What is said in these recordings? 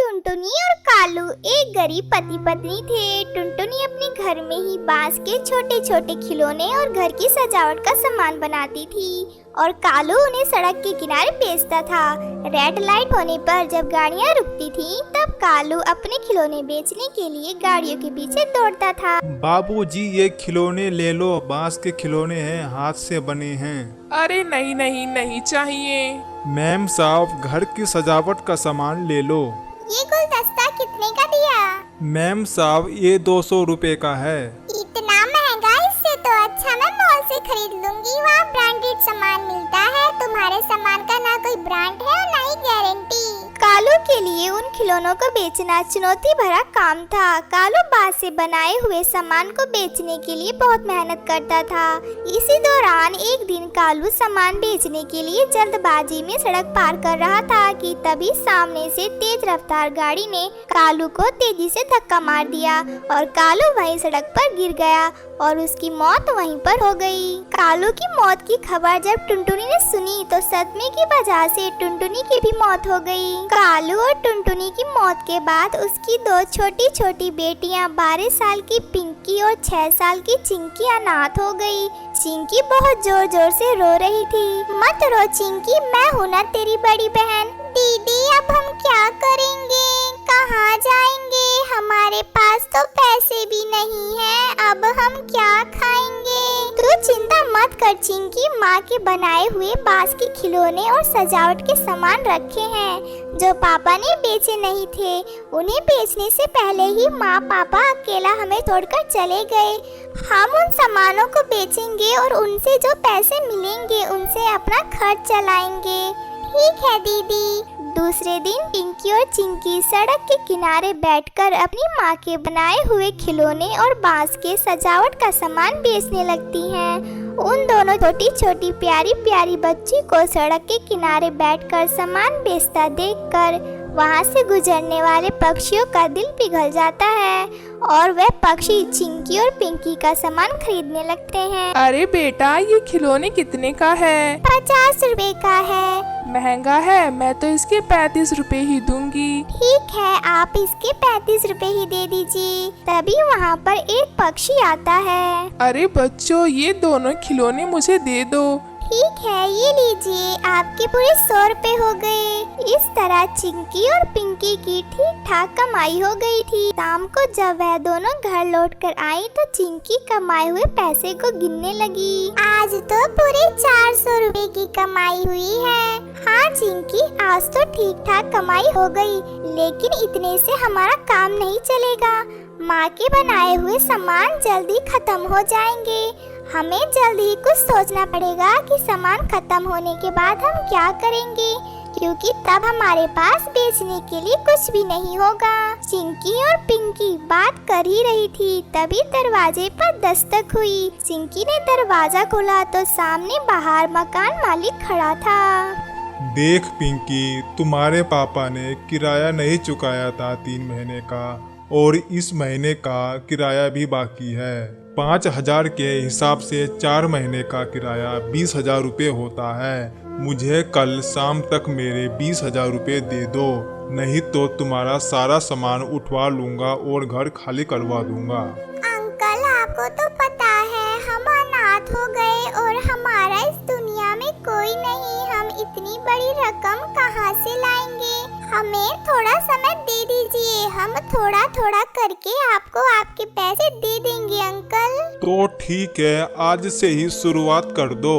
टुनटुनी और कालू एक गरीब पति पत्नी थे। टुनटुनी अपने घर में ही बांस के छोटे छोटे खिलौने और घर की सजावट का सामान बनाती थी और कालू उन्हें सड़क के किनारे बेचता था। रेड लाइट होने पर जब गाड़ियां रुकती थीं, तब कालू अपने खिलौने बेचने के लिए गाड़ियों के पीछे दौड़ता था। बाबूजी ये खिलौने ले लो, बांस के खिलौने हैं, हाथ से बने हैं। अरे नहीं नहीं नहीं चाहिए। मैम साहब घर की सजावट का सामान ले लो। ये गुलदस्ता कितने का दिया? मैम साहब ये 200 रुपए का है। इतना महंगा? इससे तो अच्छा मैं मॉल से खरीद लूंगी, वहाँ ब्रांडेड सामान मिलता है। तुम्हारे सामान का ना कोई ब्रांड है और ना ही गारंटी। कालू के लिए उन खिलौनों को बेचना चुनौती भरा काम था। कालू बांस से बनाए हुए सामान को बेचने के लिए बहुत मेहनत करता था। इसी दौरान एक दिन कालू सामान बेचने के लिए जल्दबाजी में सड़क पार कर रहा था कि तभी सामने से तेज रफ्तार गाड़ी ने कालू को तेजी से धक्का मार दिया और कालू वहीं सड़क पर गिर गया और उसकी मौत वहीं पर हो गई। कालू की मौत की खबर जब टुनटुनी ने सुनी तो सदमे की वजह से टुनटुनी की भी मौत हो गई। कालू और टुनटुनी की मौत के बाद उसकी दो छोटी छोटी बेटियां 12 साल की पिंकी और 6 साल की चिंकी अनाथ हो गई। चिंकी बहुत जोर जोर से रो रही थी। मत रो चिंकी, मैं हूँ ना तेरी बड़ी बहन। दीदी अब हम क्या करेंगे, कहाँ जाएंगे? हमारे पास तो पैसे भी नहीं है, अब हम क्या खाएंगे? तू चिंता मत कर चिंकी, माँ के बनाए हुए बांस के खिलौने और सजावट के सामान रखे हैं जो पापा ने बेचे नहीं थे। उन्हें बेचने से पहले ही माँ पापा अकेला हमें छोड़कर चले गए। हम उन सामानों को बेचेंगे और उनसे जो पैसे मिलेंगे उनसे अपना खर्च चलाएंगे। ठीक है दीदी। दूसरे दिन पिंकी और चिंकी सड़क के किनारे बैठकर अपनी माँ के बनाए हुए खिलौने और बांस के सजावट का सामान बेचने लगती हैं। उन दोनों छोटी छोटी प्यारी प्यारी बच्ची को सड़क के किनारे बैठकर सामान बेचता देखकर वहाँ से गुजरने वाले पक्षियों का दिल पिघल जाता है और वह पक्षी चिंकी और पिंकी का सामान खरीदने लगते हैं। अरे बेटा ये खिलौने कितने का है? 50 रुपए का है। महंगा है, मैं तो इसके 35 रुपए ही दूंगी। ठीक है, आप इसके 35 रुपए ही दे दीजिए। तभी वहाँ पर एक पक्षी आता है। अरे बच्चों ये दोनों खिलौने मुझे दे दो। ठीक है, ये लीजिए, आपके पूरे 100 रुपए हो गए। इस तरह चिंकी और पिंकी की ठीक ठाक कमाई हो गई थी। शाम को जब वह दोनों घर लौटकर आई तो चिंकी कमाए हुए पैसे को गिनने लगी। आज तो पूरे 400 रुपए की कमाई हुई है। हाँ चिंकी, आज तो ठीक ठाक कमाई हो गई, लेकिन इतने से हमारा काम नहीं चलेगा। माँ के बनाए हुए सामान जल्दी खत्म हो जाएंगे। हमें जल्दी ही कुछ सोचना पड़ेगा कि सामान खत्म होने के बाद हम क्या करेंगे, क्योंकि तब हमारे पास बेचने के लिए कुछ भी नहीं होगा। चिंकी और पिंकी बात कर ही रही थी, तभी दरवाजे पर दस्तक हुई। चिंकी ने दरवाजा खोला तो सामने बाहर मकान मालिक खड़ा था। देख पिंकी, तुम्हारे पापा ने किराया नहीं चुकाया था 3 महीने का और इस महीने का किराया भी बाकी है। 5,000 के हिसाब से 4 महीने का किराया 20,000 रुपये होता है। मुझे कल शाम तक मेरे 20,000 रुपये दे दो, नहीं तो तुम्हारा सारा सामान उठवा लूंगा और घर खाली करवा दूंगा। अंकल आपको तो पता है हम अनाथ हो गए और हमारा इस दुनिया में कोई नहीं। हम इतनी बड़ी रकम कहाँ से लाएंगे? हमें थोड़ा समय दे दीजिए, हम थोड़ा थोड़ा करके आपको आपके पैसे दे देंगे अंकल। तो ठीक है, आज से ही शुरुआत कर दो,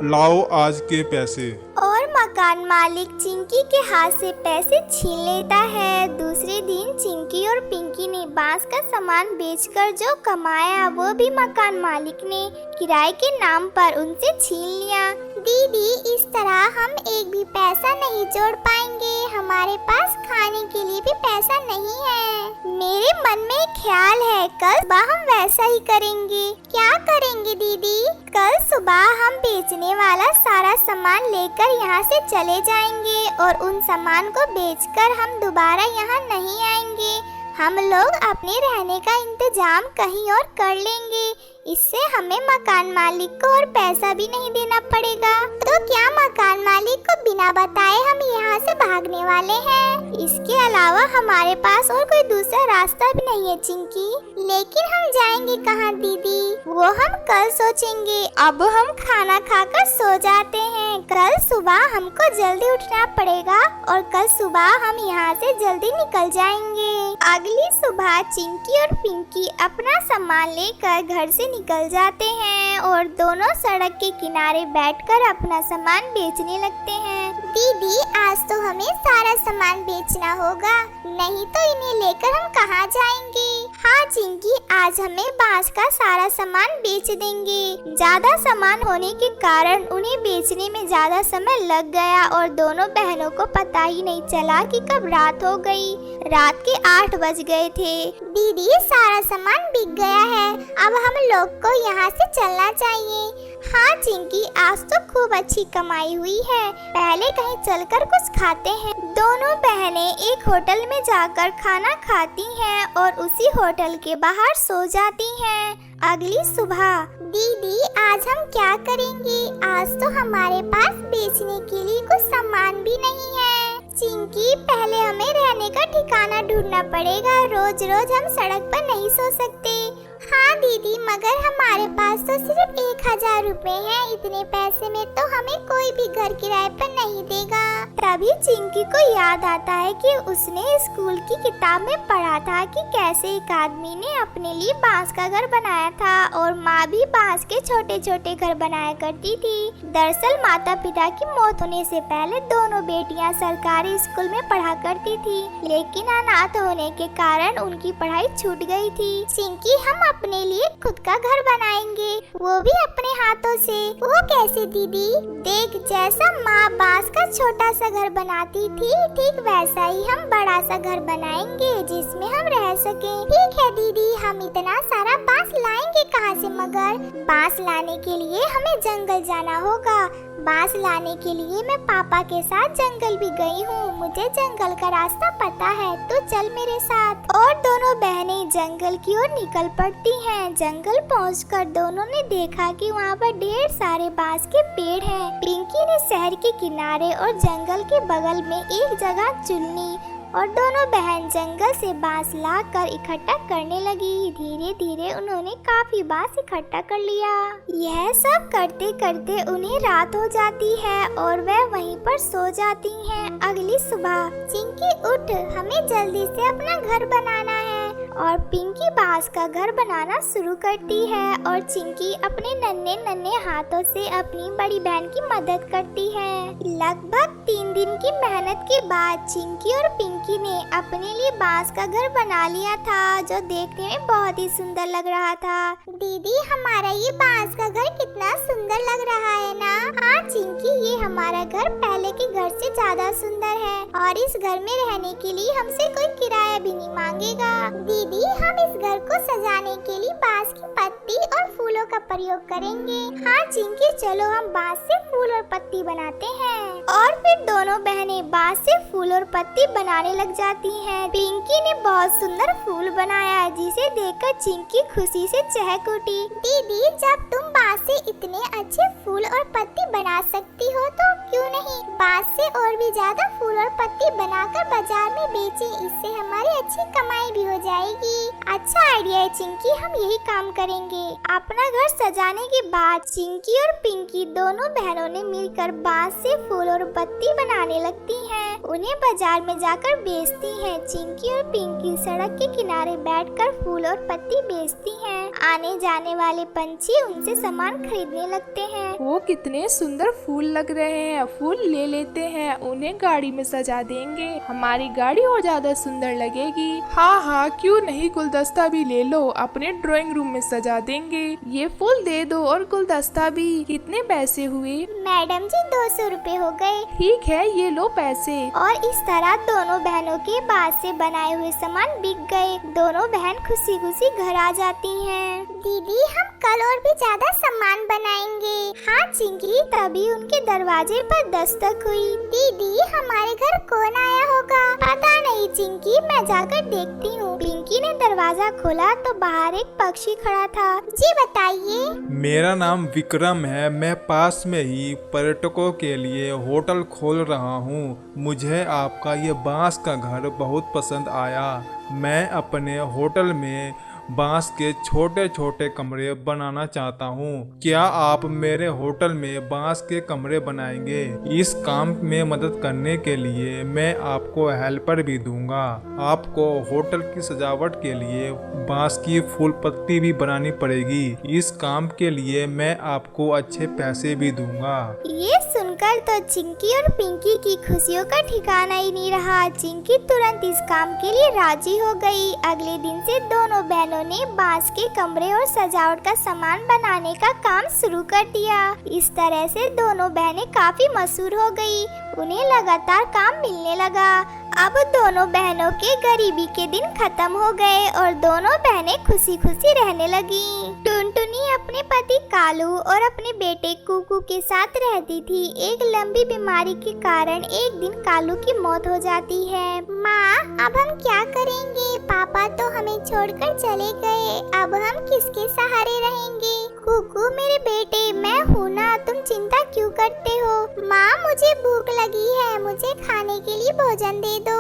लाओ आज के पैसे। और मकान मालिक चिंकी के हाथ से पैसे छीन लेता है। दूसरे दिन चिंकी और पिंकी ने बांस का सामान बेचकर जो कमाया वो भी मकान मालिक ने किराए के नाम पर उनसे छीन लिया। दीदी इस तरह हम एक भी पैसा नहीं जोड़ पाएंगे, हमारे पास खाने के लिए भी पैसा नहीं है। मेरे मन में एक ख्याल है, कल सुबह हम वैसा ही करेंगे। क्या करेंगे दीदी? कल सुबह हम बेचने वाला सारा सामान लेकर यहाँ से चले जाएंगे और उन सामान को बेचकर हम दोबारा यहाँ नहीं आएंगे। हम लोग अपने रहने का इंतजाम कहीं और कर लेंगे। इससे हमें मकान मालिक को और पैसा भी नहीं देना पड़ेगा। तो क्या मकान मालिक को बिना बताए हम यहाँ से भागने वाले हैं? इसके अलावा हमारे पास और कोई दूसरा रास्ता भी नहीं है चिंकी। लेकिन हम जाएंगे कहाँ दीदी? वो हम कल सोचेंगे। अब हम खाना खाकर सो जाते हैं। कल सुबह हमको जल्दी उठना पड़ेगा और कल सुबह हम यहाँ से जल्दी निकल जाएंगे। अगली सुबह चिंकी और पिंकी अपना सामान लेकर घर से निकल जाते हैं और दोनों सड़क के किनारे बैठकर अपना सामान बेचने लगते हैं। दीदी आज तो हमें सारा सामान बेचना होगा, नहीं तो इन्हें लेकर हम कहाँ जाएंगे? हाँ चिंकी, आज हमें बांस का सारा सामान बेच देंगे। ज्यादा सामान होने के कारण उन्हें बेचने में ज्यादा समय लग गया और दोनों बहनों को पता ही नहीं चला कि कब रात हो गई। रात के 8 बज गए थे। दीदी सारा सामान बिक गया है, अब हम लोग को यहाँ से चलना चाहिए। हाँ चिंकी, आज तो खूब अच्छी कमाई हुई है, पहले कहीं चलकर कुछ खाते हैं। दोनों बहनें एक होटल में जाकर खाना खाती हैं और उसी होटल के बाहर सो जाती हैं। अगली सुबह दीदी आज हम क्या करेंगे? आज तो हमारे पास बेचने के लिए कुछ सामान भी नहीं है। चिंकी पहले हमें रहने का ठिकाना ढूंढना पड़ेगा, रोज रोज हम सड़क पर नहीं सो सकते। हाँ दीदी, मगर हमारे पास तो सिर्फ 1000 रुपए हैं। इतने पैसे में तो हमें कोई भी घर किराए पर नहीं देगा। तभी चिंकी को याद आता है कि उसने स्कूल की किताब में पढ़ा था कि कैसे एक आदमी ने अपने लिए बांस का घर बनाया था और माँ भी बांस के छोटे छोटे घर बनाया करती थी। दरअसल माता पिता की मौत होने से पहले दोनों बेटियां सरकारी स्कूल में पढ़ा करती थी, लेकिन अनाथ होने के कारण उनकी पढ़ाई छूट गई थी। चिंकी हम अपने लिए खुद का घर बनाएंगे, वो भी अपने हाथों से। वो कैसे दीदी? देख, जैसा माँ बांस का छोटा सा घर बनाती थी, ठीक वैसा ही हम बड़ा सा घर बनाएंगे जिसमें हम रह सके। ठीक है दीदी, हम इतना सारा बांस लाएंगे कहाँ से? मगर बांस लाने के लिए हमें जंगल जाना होगा। बांस लाने के लिए मैं पापा के साथ जंगल भी गई हूँ, मुझे जंगल का रास्ता पता है, तो चल मेरे साथ। और दोनों बहनें जंगल की ओर निकल पड़ती हैं। जंगल पहुंचकर दोनों ने देखा कि वहाँ पर ढेर सारे बांस के पेड़ हैं। पिंकी ने शहर के किनारे और जंगल के बगल में एक जगह चुनी और दोनों बहन जंगल से बांस लाकर इकट्ठा करने लगी। धीरे धीरे उन्होंने काफी बांस इकट्ठा कर लिया। यह सब करते करते उन्हें रात हो जाती है और वह वहीं पर सो जाती हैं। अगली सुबह चिंकी उठ, हमें जल्दी से अपना घर बनाना है। और पिंकी बांस का घर बनाना शुरू करती है और चिंकी अपने नन्हे नन्हे हाथों से अपनी बड़ी बहन की मदद करती है। लगभग 3 दिन की मेहनत के बाद चिंकी और पिंकी ने अपने लिए बांस का घर बना लिया था, जो देखने में बहुत ही सुंदर लग रहा था। दीदी हमारा ये बांस का घर कितना सुंदर लग रहा है ना? हाँ चिंकी, ये हमारा घर पहले के घर से ज्यादा सुंदर है और इस घर में रहने के लिए हमसे कोई किराया भी नहीं मांगेगा। दीदी हम इस घर को सजाने के लिए बांस की पत्ती और फूलों का प्रयोग करेंगे। हाँ चिंकी, चलो हम बांस से फूल और पत्ती बनाते हैं। और फिर दोनों बहनें बांस से फूल और पत्ती बनाने लग जाती हैं। पिंकी ने बहुत सुंदर फूल बनाया जिसे देखकर चिंकी खुशी से चहक उठी। दीदी जब तुम बांस से इतने अच्छे फूल और पत्ती बना सकती हो तो क्यों नहीं बांस से और भी ज्यादा फूल और पत्ती बनाकर बाजार में बेचें, इससे हमारी अच्छी कमाई भी हो जाएगी। अच्छा आइडिया है चिंकी, हम यही काम करेंगे। अपना घर सजाने के बाद चिंकी और पिंकी दोनों बहनों ने मिलकर बांस से फूल और पत्ती बनाने लगती हैं। उन्हें बाजार में जाकर बेचती हैं। चिंकी और पिंकी सड़क के किनारे बैठकर फूल और पत्ती बेचती हैं। आने जाने वाले पंछी उनसे सामान खरीदने लगते हैं। वो कितने सुंदर फूल लग रहे हैं, फूल ले लेते हैं, उन्हें गाड़ी में सजा देंगे, हमारी गाड़ी और ज्यादा सुंदर लगेगी। हाँ हाँ, क्यों नहीं, गुलदस्ता भी ले लो, अपने ड्राइंग रूम में सजा देंगे। ये फूल दे दो और गुलदस्ता भी। कितने पैसे हुए? मैडम जी 200 रुपए हो गए। ठीक है, ये लो पैसे। और इस तरह दोनों बहनों के बांस से बनाए हुए सामान बिक गए। दोनों बहन खुशी खुशी घर आ जाती हैं। दीदी हम कल और भी ज्यादा सामान बनाएंगे। हाँ चिंकी, तभी उनके दरवाजे पर दस्तक हुई। दीदी, हमारे घर कौन आया होगा? पता नहीं चिंकी, मैं जाकर देखती हूँ। पिंकी ने दरवाजा खोला तो बाहर एक पक्षी खड़ा था। जी बताइए। मेरा नाम विक्रम है। मैं पास में ही पर्यटकों के लिए होटल खोल रहा हूँ। मुझे आपका ये बांस का घर बहुत पसंद आया। मैं अपने होटल में बांस के छोटे छोटे कमरे बनाना चाहता हूँ। क्या आप मेरे होटल में बांस के कमरे बनाएंगे? इस काम में मदद करने के लिए मैं आपको हेल्पर भी दूंगा। आपको होटल की सजावट के लिए बांस की फूल पत्ती भी बनानी पड़ेगी। इस काम के लिए मैं आपको अच्छे पैसे भी दूंगा। ये सुनकर तो चिंकी और पिंकी की खुशियों का ठिकाना ही नहीं रहा। चिंकी तुरंत इस काम के लिए राजी हो गई। अगले दिन से दोनों बहनों ने बांस के कमरे और सजावट का सामान बनाने का काम शुरू कर दिया। इस तरह से दोनों बहनें काफी मशहूर हो गई। उन्हें लगातार काम मिलने लगा। अब दोनों बहनों के गरीबी के दिन खत्म हो गए और दोनों बहनें खुशी खुशी रहने लगी। टुनटुनी अपने पति कालू और अपने बेटे कुकू के साथ रहती थी। एक लंबी बीमारी के कारण एक दिन कालू की मौत हो जाती है। माँ, अब हम क्या करेंगे? पापा तो हमें छोड़कर चले गए। अब हम किसके सहारे रहेंगे? कुकू, मेरे बेटे, मैं हूँ ना, तुम चिंता क्यों करते हो? माँ, मुझे भूख लगी है, मुझे खाने के लिए भोजन दे दो।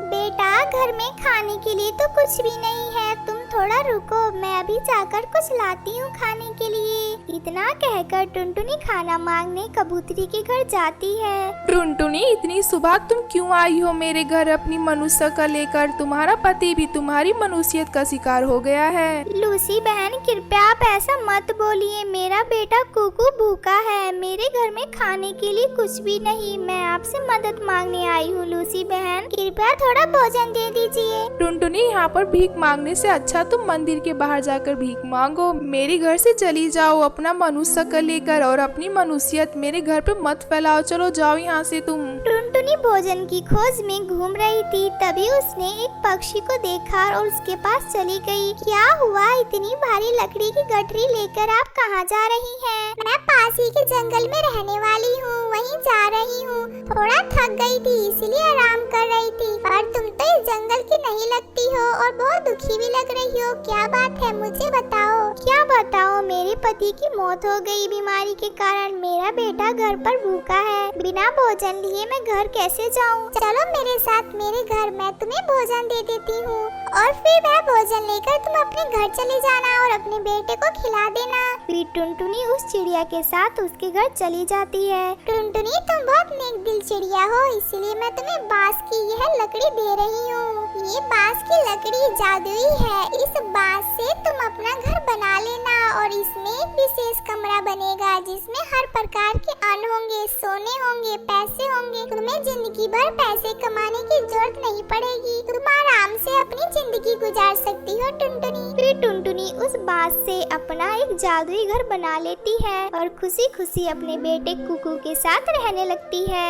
बेटा, घर में खाने के लिए तो कुछ भी नहीं है, तुम थोड़ा रुको, मैं अभी जाकर कुछ लाती हूँ खाने के लिए। इतना कहकर टुनटुनी खाना मांगने कबूतरी के घर जाती है। टुनटुनी, इतनी सुबह तुम क्यों आई हो मेरे घर अपनी मनुष्य का लेकर? तुम्हारा पति भी तुम्हारी मनुष्यत का शिकार हो गया है। लूसी बहन, कृपया आप ऐसा मत बोलिए। मेरा बेटा कुकू भूखा है। मेरे घर में खाने के लिए कुछ भी नहीं। मैं आपसे मदद मांगने आई हूँ। लूसी बहन, कृपया थोड़ा भोजन दे दीजिए। टुनटुनी, यहाँ पर भीख मांगने से अच्छा तुम मंदिर के बाहर जाकर भीख मांगो। मेरे घर से चली जाओ अपना मनुष्य का लेकर, और अपनी मनुष्यत मेरे घर पे मत फैलाओ। चलो जाओ यहाँ से तुम। टुनटुनी भोजन की खोज में घूम रही थी, तभी उसने एक पक्षी को देखा और उसके पास चली गई। क्या हुआ? इतनी भारी लकड़ी की गठरी लेकर आप कहाँ जा रही हैं? मैं पास ही के जंगल में रहने वाली हूँ, वहीं जा रही हूँ। थोड़ा थक गई थी इसलिए आराम कर रही थी। पर तुम तो इस जंगल की नहीं लगती हो और बहुत दुखी भी लग रही हो। क्या बात है, मुझे बताओ। क्या बताओ? मेरे पति की मौत हो गई बीमारी के कारण। मेरा बेटा घर पर भूखा है। बिना भोजन लिए मैं घर कैसे जाऊँ? चलो मेरे साथ मेरे घर, मैं तुम्हें भोजन दे देती हूँ और फिर वह भोजन लेकर तुम अपने घर चले जाना और अपने बेटे को खिला देना। फिर टुनटुनी उस चिड़िया के साथ उसके घर चली जाती है। टुनटुनी, तुम बहुत नेक दिल चिड़िया हो, इसलिए मैं तुम्हें बांस की यह लकड़ी दे रही हूँ। ये बांस की लकड़ी जादुई है। इस बांस से तुम अपना घर बना लेना और इसमें एक विशेष कमरा बनेगा जिसमें हर प्रकार के अन्न होंगे, सोने होंगे, पैसे होंगे। तुम्हें जिंदगी भर पैसे कमाने की जरूरत नहीं पड़ेगी। तुम आराम से अपनी जिंदगी गुजार सकती हो टुनटुनी। फिर टुनटुनी उस बांस से अपना एक जादुई घर बना लेती है और खुशी खुशी अपने बेटे कुकू के साथ रहने लगती है।